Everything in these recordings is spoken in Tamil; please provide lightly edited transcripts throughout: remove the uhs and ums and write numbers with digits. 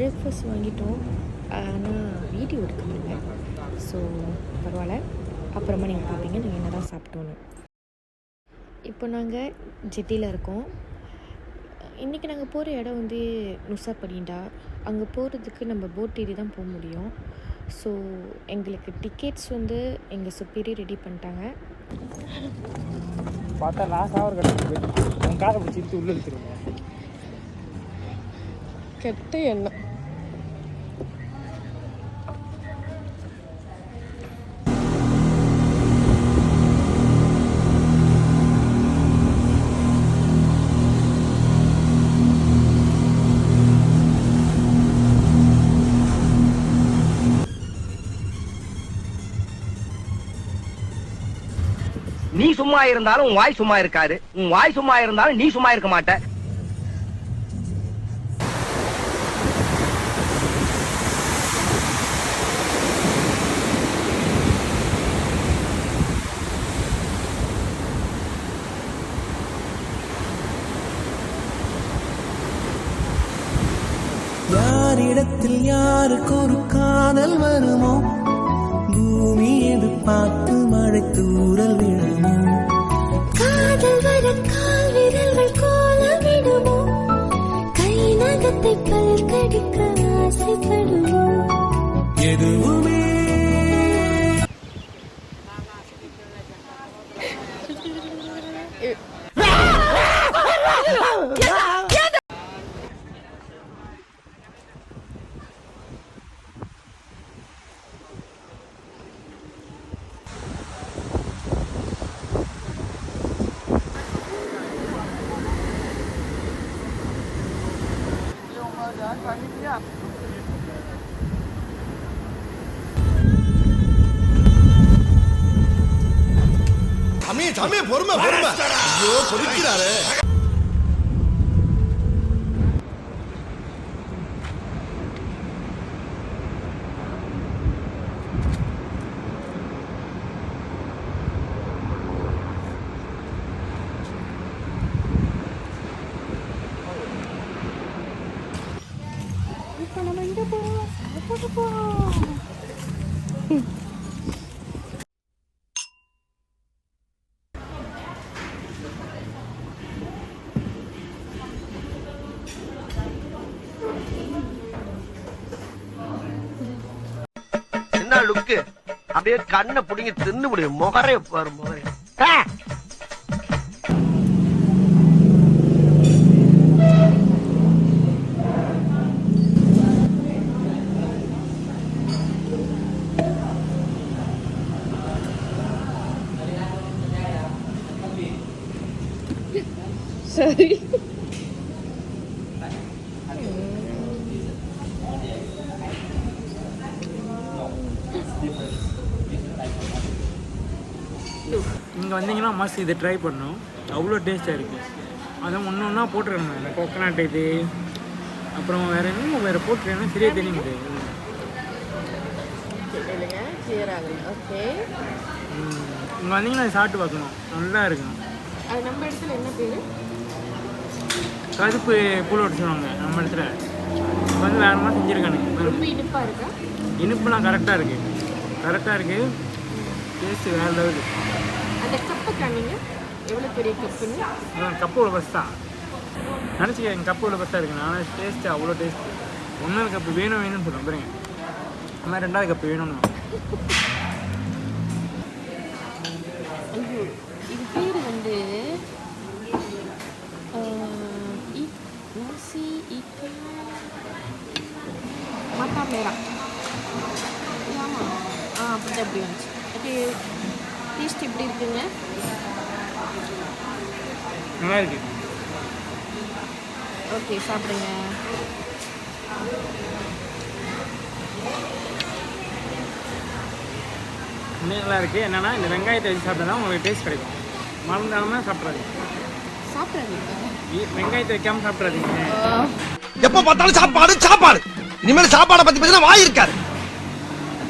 பிரேக்ஃபாஸ்ட் வாங்கிட்டோம். ஆனால் வீடியோ எடுக்க முடியல. ஸோ பரவாயில்ல, அப்புறமா நீங்கள் பார்ப்பீங்க நாங்கள் என்ன தான் சாப்பிட்டோன்னு. இப்போ நாங்கள் ஜெட்டியில் இருக்கோம். இன்றைக்கி நாங்கள் போகிற இடம் வந்து நுசா படிண்டா. அங்கே போகிறதுக்கு நம்ம போட் ஏறி தான் போக முடியும். ஸோ எங்களுக்கு டிக்கெட்ஸ் வந்து எங்கள் சுப்பீரியர் ரெடி பண்ணிட்டாங்க. பார்த்தா நான் சாவர் கட்டி காலை பிடிச்சிட்டு உள்ள எடுத்துருங்க. கெட்ட எண்ணம். நீ சும்மா இருந்தாலும் உன் வாய் சும்மா இருக்காது, உன் வாய் சும்மா இருந்தாலும் நீ சும்மா இருக்க மாட்ட. யாரிடத்தில் யாருக்கு ஒரு காதல் வருமோ, பூமி எதிர்பார்த்து மழை தூறல் விழுமோ, காதல் வர கால் விரல்கள் கோலமிடுமோ, கை நகத்தை பல் கடிக்க ஆசைப்படுமோ, எதுவுமே சாமி பொறுமை பொறுமை. ஐயோ கொதிக்கிறாரு. இப்போ நம்ம இங்கே போகிறோம். என்ன லுக்கு, அப்படியே கண்ணை புடிங்கி தின்னு முடியும். முகரே பாரு, முகரே. சரி, இங்கே வந்தீங்கன்னா மஸ்ட் இதை ட்ரை பண்ணணும். அவ்வளோ டேஸ்ட்டாக இருக்குது. அதான் ஒன்று ஒன்றா போட்டுருக்காங்க. இந்த கோகனட் இது, அப்புறம் வேறு இன்னும் வேறு போட்டுருக்காங்கன்னா சரியாக தெரிய முடியாது. ஓகே, இங்கே வந்தீங்கன்னா அதை சாப்பிட்டு பார்க்கணும், நல்லா இருக்கும். அது நம்ம இடத்துல என்ன பேர்? கருப்பு புல் சொல்லுவாங்க நம்ம இடத்துல. வந்து வேறு மாதிரி செஞ்சுருக்கானுங்க. ரொம்ப இனிப்பாக இருக்கா? இனிப்புலாம் கரெக்டாக இருக்குது. டேஸ்ட்டு வேறு லெவலுக்கு. அந்த கப்பை காமிங்க, எவ்வளோ பெரிய கப்புன்னு. கப்பு உள்ள பஸ் தான் நினச்சிக்க. எங்கள் கப்பு உள்ள பஸ்ஸாக இருக்குண்ணா. ஆனால் டேஸ்ட்டு அவ்வளோ டேஸ்ட்டு. ஒன்றாவது கப்பு வேணும்னு சொல்லுவோம் பாருங்க. அது மாதிரி ரெண்டாவது கப்பு வேணும்னு. ஐயோ, இது பேர் வந்து மாட்டா மேரா. ஆமாம், அப்படிதான் எப்படி வந்துச்சு. ஓகே, டேஸ்ட் எப்படி இருக்குங்க? நல்லா இருக்கு. ஓகே, சாப்பிடுங்க. நல்லா இருக்குது. என்னென்னா இந்த வெங்காயத்தை வச்சு சாப்பிட்டா தான் உங்களுக்கு டேஸ்ட் கிடைக்கும். மறந்தாலுமே சாப்பிட்றாதீங்க. வெங்காயத்தை வைக்காமல் சாப்பிட்றாதீங்க. எப்ப பார்த்தாலும் சாப்பாடு சாப்பாடு. இனிமேல் சாப்பாடை பத்தி பேசினா வாய் இருக்காது.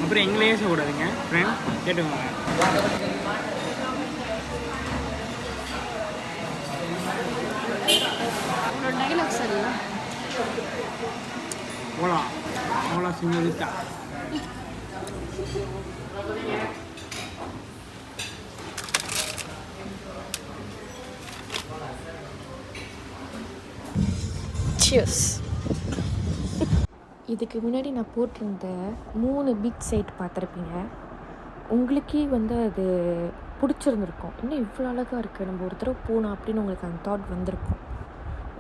அப்புறம் எங்களையே சொல்லக்கூடாதுங்க ஃப்ரெண்ட், கேட்டுக்கோங்க. டைலாக் சரியா? போகலாம் போகலாம் சிங்கரிட்டா. சியர்ஸ். இதுக்கு முன்னாடி நான் போட்டிருந்த 3 பீச் சைட் பார்த்துருப்பீங்க. உங்களுக்கே வந்து அது பிடிச்சிருந்துருக்கும். இன்னும் இவ்வளோ அழகாக இருக்குது, நம்ம ஒரு தடவை போகணும் அப்படின்னு உங்களுக்கு அந்த தாட் வந்திருக்கும்.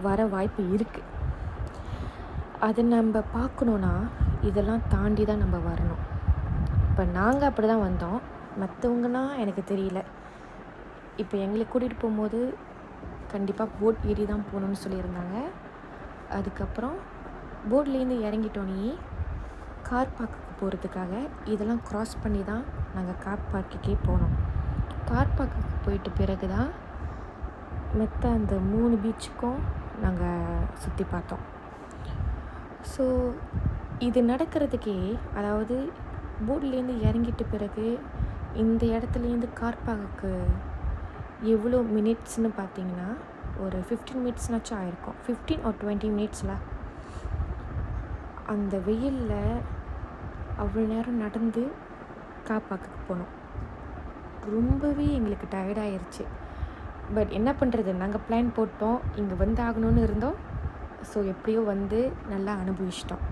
வர வாய்ப்பு இருக்குது. அதை நம்ம பார்க்கணுன்னா இதெல்லாம் தாண்டி தான் நம்ம வரணும். இப்போ நாங்கள் அப்படி தான் வந்தோம். மற்றவங்கன்னா எனக்கு தெரியல. இப்போ எங்களை கூட்டிகிட்டு போகும்போது கண்டிப்பாக போட் ஏறி தான் போகணுன்னு சொல்லியிருந்தாங்க. அதுக்கப்புறம் போட்லேருந்து இறங்கிட்டோன்னே கார் பார்க்குக்கு போகிறதுக்காக இதெல்லாம் க்ராஸ் பண்ணி தான் நாங்கள் கார் பார்க்குக்கே போனோம். கார் பார்க்குக்கு போயிட்டு பிறகு தான் மற்ற அந்த 3 பீச்சுக்கும் நாங்கள் சுற்றி பார்த்தோம். ஸோ இது நடக்கிறதுக்கே, அதாவது போட்லேருந்து இறங்கிட்ட பிறகு இந்த இடத்துலேருந்து கார் பார்க்குக்கு எவ்வளோ மினிட்ஸ்னு பார்த்தீங்கன்னா ஒரு 15 மினிட்ஸ்னாச்சும் ஆயிருக்கும். 15 or 20 மினிட்ஸில் அந்த வெயிலில் அவ்வளோ நேரம் நடந்து காப்பாக்கு போனோம். ரொம்பவே எங்களுக்கு டயர்டாயிருச்சு. பட் என்ன பண்ணுறது, நாங்கள் பிளான் போட்டோம், இங்கே வந்து ஆகணும்னு இருந்தோம். ஸோ எப்படியோ வந்து நல்லா அனுபவிச்சிட்டோம்.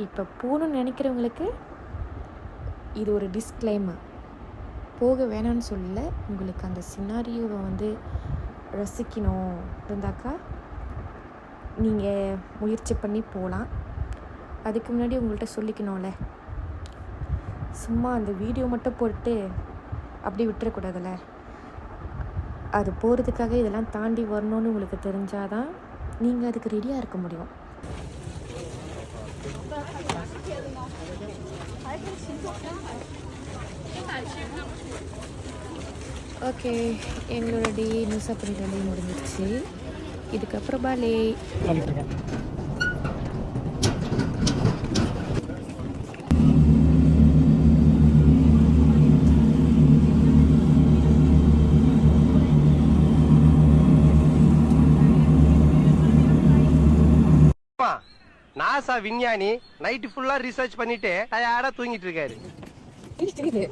இப்போ போகணுன்னு நினைக்கிறவங்களுக்கு இது ஒரு டிஸ்க்ளைமர். போக வேணான்னு சொல்லல, உங்களுக்கு அந்த சினாரியோவை வந்து ரசிக்கணும் இருந்தாக்கா நீங்கள் முயற்சி பண்ணி போகலாம். அதுக்கு முன்னாடி உங்கள்கிட்ட சொல்லிக்கணும்ல, சும்மா அந்த வீடியோ மட்டும் போட்டு அப்படி விட்டுறக்கூடாதுல்ல. அது போகிறதுக்காக இதெல்லாம் தாண்டி வரணும்னு உங்களுக்கு தெரிஞ்சாதான் நீங்கள் அதுக்கு ரெடியாக இருக்க முடியும். ஓகே, எங்களோட டே நியூஸ் அப்படி முடிஞ்சிருச்சு. இதுக்கப்புறம் பாலே. நாசா விஞ்ஞானி நைட்டு ஃபுல்லா ரிசர்ச் பண்ணிட்டு டயர்டா தூங்கிட்டு இருக்காரு. தெரியுது.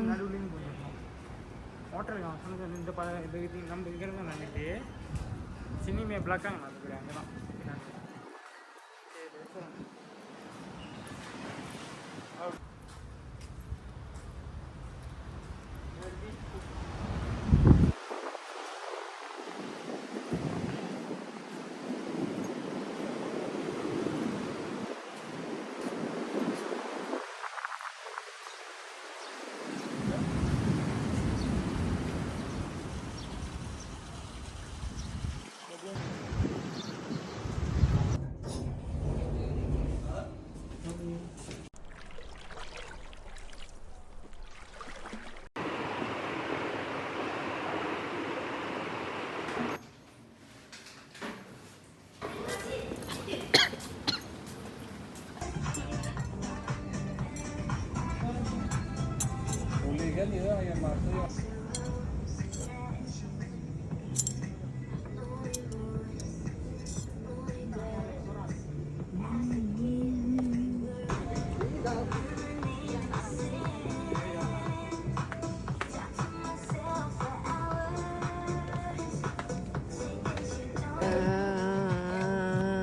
நடுவுலையும் போயிருக்கோம். ஹோட்டல் சொன்னது இந்த இது நம்ம இங்கிருந்து நினைட்டு சினிமே பிளாக்காக நடந்துக்கிறேன். அங்கே தான்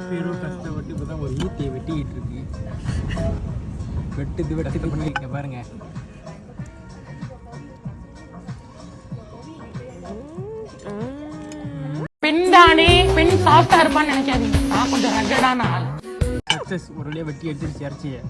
பெரும் கஷ்டப்பட்டு இப்போ தான் ஒரு ஈட்டியை வெட்டிக்கிட்டு இருக்கு. வெட்டுது பண்ணிருக்க பாருங்க. பெண் தானே, பெண் சாஃப்டா இருப்பான்னு நினைக்காதீங்க. நான் கொஞ்சம் ரகடான ஆள். சக்ஸஸ் ஒரு வழியாக வெட்டி எடுத்துருச்சு இறச்சியை.